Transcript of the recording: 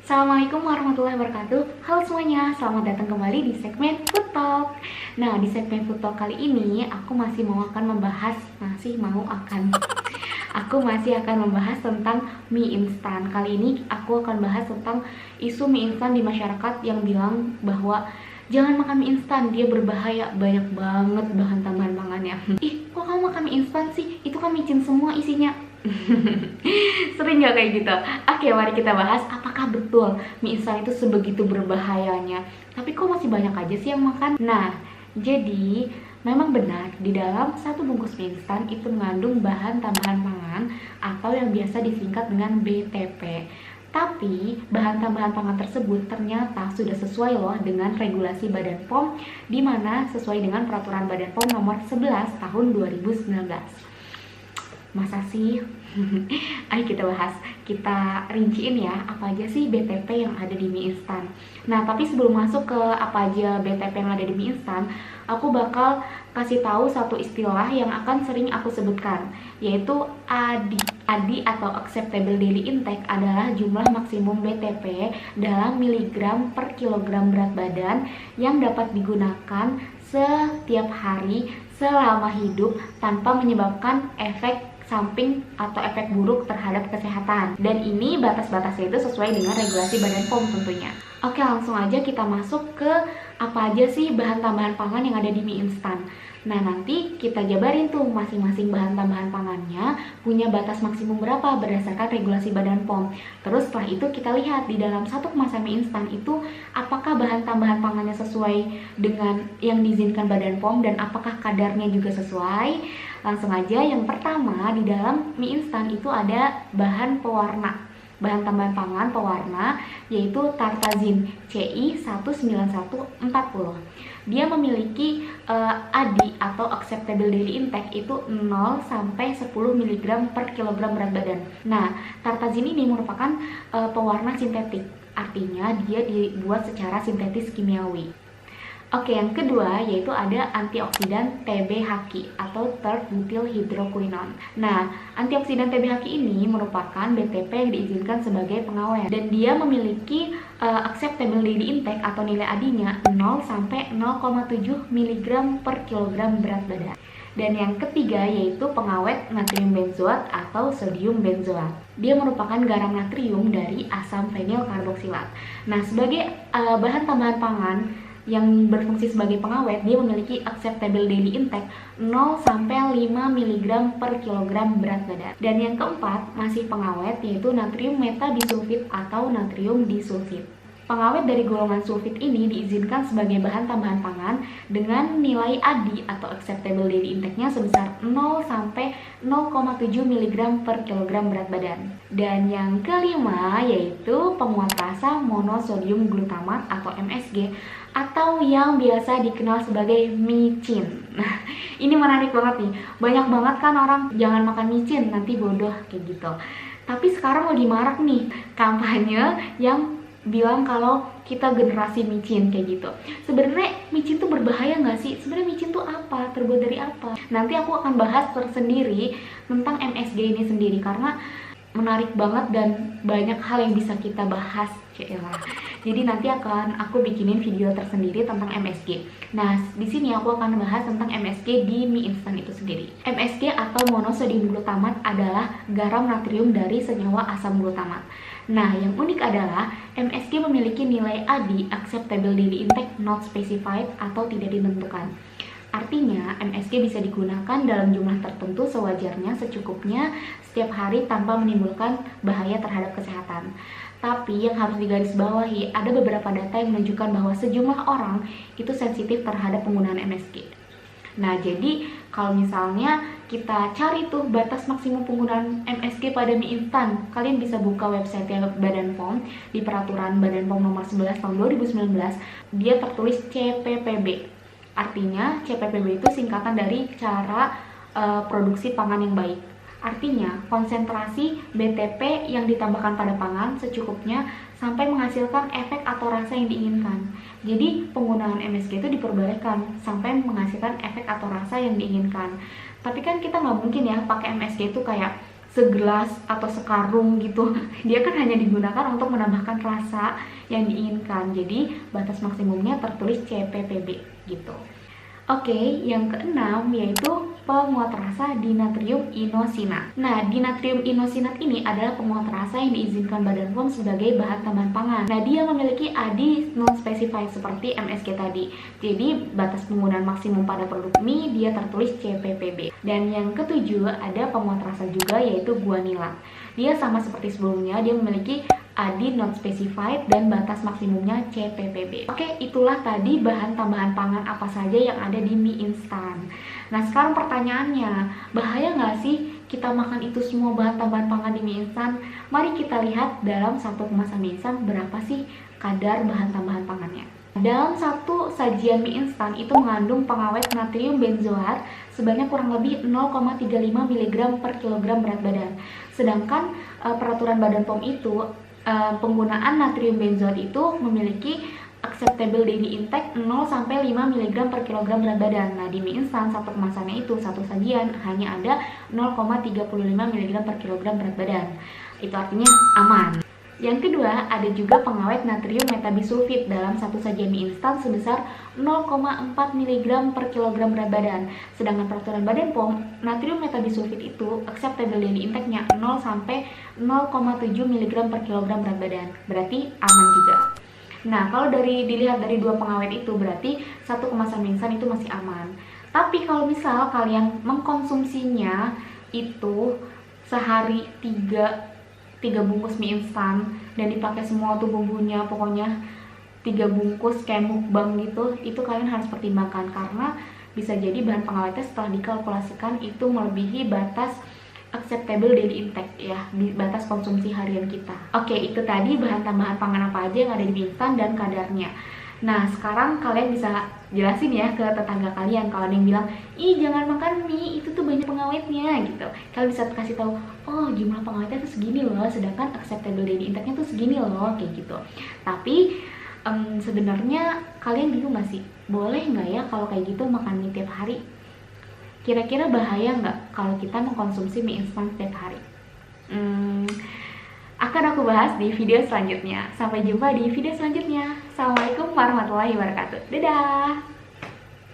Assalamualaikum warahmatullahi wabarakatuh. Halo semuanya, selamat datang kembali di segmen Food Talk. Nah, di segmen Food Talk kali ini aku masih akan membahas tentang mie instan. Kali ini aku akan bahas tentang isu mie instan di masyarakat yang bilang bahwa jangan makan mie instan, dia berbahaya, banyak banget bahan tambahan pangannya. Ih, kok kamu makan mie instan sih? Itu kan micin semua isinya. Sering gak kayak gitu? Oke, mari kita bahas apakah betul mie instan itu sebegitu berbahayanya. Tapi kok masih banyak aja sih yang makan? Nah, jadi memang benar di dalam satu bungkus mie instan itu mengandung bahan tambahan pangan atau yang biasa disingkat dengan BTP. Tapi bahan tambahan pangan tersebut ternyata sudah sesuai loh dengan regulasi Badan POM, di mana sesuai dengan peraturan Badan POM nomor 11 tahun 2019. Masa sih? Ayo kita bahas, kita rinciin ya apa aja sih BTP yang ada di mie instan. Nah, tapi sebelum masuk ke apa aja BTP yang ada di mie instan, aku bakal kasih tahu satu istilah yang akan sering aku sebutkan, yaitu ADI atau Acceptable Daily Intake adalah jumlah maksimum BTP dalam miligram per kilogram berat badan yang dapat digunakan setiap hari selama hidup tanpa menyebabkan efek samping atau efek buruk terhadap kesehatan. Dan ini batas-batasnya itu sesuai dengan regulasi Badan POM tentunya. Oke, langsung aja kita masuk ke apa aja sih bahan tambahan pangan yang ada di mie instan. Nah, nanti kita jabarin tuh masing-masing bahan tambahan pangannya punya batas maksimum berapa berdasarkan regulasi Badan POM. Terus setelah itu kita lihat di dalam satu kemasan mie instan itu apakah bahan tambahan pangannya sesuai dengan yang diizinkan Badan POM dan apakah kadarnya juga sesuai. Langsung aja, yang pertama di dalam mie instan itu ada bahan pewarna. Bahan tambahan pangan pewarna yaitu tartazin CI19140. Dia memiliki ADI atau Acceptable Daily Intake itu 0 sampai 10 mg per kilogram berat badan. Nah, tartazin ini merupakan pewarna sintetik. Artinya dia dibuat secara sintetis kimiawi. Oke, yang kedua yaitu ada antioksidan TBHQ atau third methyl hydroquinone. Nah, antioksidan TBHQ ini merupakan BTP yang diizinkan sebagai pengawet dan dia memiliki acceptable daily intake atau nilai ADI-nya 0 sampai 0,7 mg per kilogram berat badan. Dan yang ketiga yaitu pengawet natrium benzoat atau sodium benzoat. Dia merupakan garam natrium dari asam fenil karboksilat. Nah, sebagai bahan tambahan pangan yang berfungsi sebagai pengawet, dia memiliki acceptable daily intake 0 sampai 5 mg per kilogram berat badan. Dan yang keempat masih pengawet yaitu natrium metabisulfit atau natrium disulfit. Pengawet dari golongan sulfit ini diizinkan sebagai bahan tambahan pangan dengan nilai ADI atau acceptable daily intake-nya sebesar 0 sampai 0,7 mg per kilogram berat badan. Dan yang kelima yaitu penguat rasa monosodium glutamat atau MSG atau yang biasa dikenal sebagai micin. Nah, ini menarik banget nih. Banyak banget kan orang jangan makan micin, nanti bodoh kayak gitu. Tapi sekarang lagi marak nih kampanye yang bilang kalau kita generasi micin kayak gitu. Sebenarnya micin tuh berbahaya nggak sih? Sebenarnya micin tuh apa? Terbuat dari apa? Nanti aku akan bahas tersendiri tentang MSG ini sendiri karena menarik banget dan banyak hal yang bisa kita bahas, Cila. Jadi nanti akan aku bikinin video tersendiri tentang MSG. Nah, di sini aku akan bahas tentang MSG di mie instan itu sendiri. MSG atau monosodium glutamat adalah garam natrium dari senyawa asam glutamat. Nah, yang unik adalah MSG memiliki nilai ADI acceptable daily intake not specified atau tidak ditentukan. Artinya, MSG bisa digunakan dalam jumlah tertentu sewajarnya, secukupnya, setiap hari tanpa menimbulkan bahaya terhadap kesehatan. Tapi yang harus digarisbawahi, ada beberapa data yang menunjukkan bahwa sejumlah orang itu sensitif terhadap penggunaan MSG. Nah, jadi kalau misalnya kita cari tuh batas maksimum penggunaan MSG pada mie instan, kalian bisa buka website Badan POM di peraturan Badan POM nomor 11 tahun 2019, dia tertulis CPPB. Artinya CPPB itu singkatan dari cara produksi pangan yang baik. Artinya konsentrasi BTP yang ditambahkan pada pangan secukupnya sampai menghasilkan efek atau rasa yang diinginkan. Jadi penggunaan MSG itu diperbolehkan sampai menghasilkan efek atau rasa yang diinginkan. Tapi kan kita nggak mungkin ya pakai MSG itu kayak segelas atau sekarung gitu. Dia kan hanya digunakan untuk menambahkan rasa yang diinginkan. Jadi batas maksimumnya tertulis CPPB gitu. Oke, yang keenam yaitu penguat rasa dinatrium inosinat. Nah, dinatrium inosinat ini adalah penguat rasa yang diizinkan Badan POM sebagai bahan tambahan pangan. Nah, dia memiliki ADI non-specified seperti MSG tadi. Jadi, batas penggunaan maksimum pada produk mie dia tertulis CPPB. Dan yang ketujuh ada penguat rasa juga yaitu guanila. Dia sama seperti sebelumnya, dia memiliki ADI not specified dan batas maksimumnya CPPB. Oke, itulah tadi bahan tambahan pangan apa saja yang ada di mie instan. Nah, sekarang pertanyaannya, bahaya nggak sih kita makan itu semua bahan tambahan pangan di mie instan? Mari kita lihat dalam satu kemasan mie instan berapa sih kadar bahan tambahan pangannya. Dalam satu sajian mie instan itu mengandung pengawet natrium benzoat sebanyak kurang lebih 0,35 mg per kilogram berat badan. Sedangkan peraturan Badan POM itu penggunaan natrium benzoat itu memiliki acceptable daily intake 0 sampai 5 mg per kilogram berat badan. Nah, di mie instan satu kemasannya itu satu sajian hanya ada 0,35 mg per kilogram berat badan. Itu artinya aman. Yang kedua, ada juga pengawet natrium metabisulfit dalam satu sajian mie instan sebesar 0,4 mg per kilogram berat badan. Sedangkan peraturan Badan POM, natrium metabisulfit itu acceptable daily intake-nya 0 sampai 0,7 mg per kilogram berat badan. Berarti aman juga. Nah, kalau dilihat dari dua pengawet itu berarti satu kemasan mie instan itu masih aman. Tapi kalau misal kalian mengkonsumsinya itu sehari 3 bungkus mie instan dan dipakai semua tuh bumbunya, pokoknya 3 bungkus kayak mukbang gitu, itu kalian harus pertimbangkan karena bisa jadi bahan pengawetnya setelah dikalkulasikan itu melebihi batas acceptable daily intake ya, batas konsumsi harian kita. Oke, itu tadi bahan tambahan pangan apa aja yang ada di mie instan dan kadarnya. Nah, sekarang kalian bisa jelasin ya ke tetangga kalian kalau ada yang bilang, ih jangan makan mie, itu tuh banyak pengawetnya gitu. Kalian bisa kasih tahu, oh jumlah pengawetnya tuh segini loh, sedangkan acceptable daily intake-nya tuh segini loh, kayak gitu. Tapi sebenarnya kalian bingung gak sih, boleh nggak ya kalau kayak gitu makan mie tiap hari? Kira-kira bahaya nggak kalau kita mengkonsumsi mie instan setiap hari? Akan aku bahas di video selanjutnya. Sampai jumpa di video selanjutnya. Assalamualaikum warahmatullahi wabarakatuh. Dadah!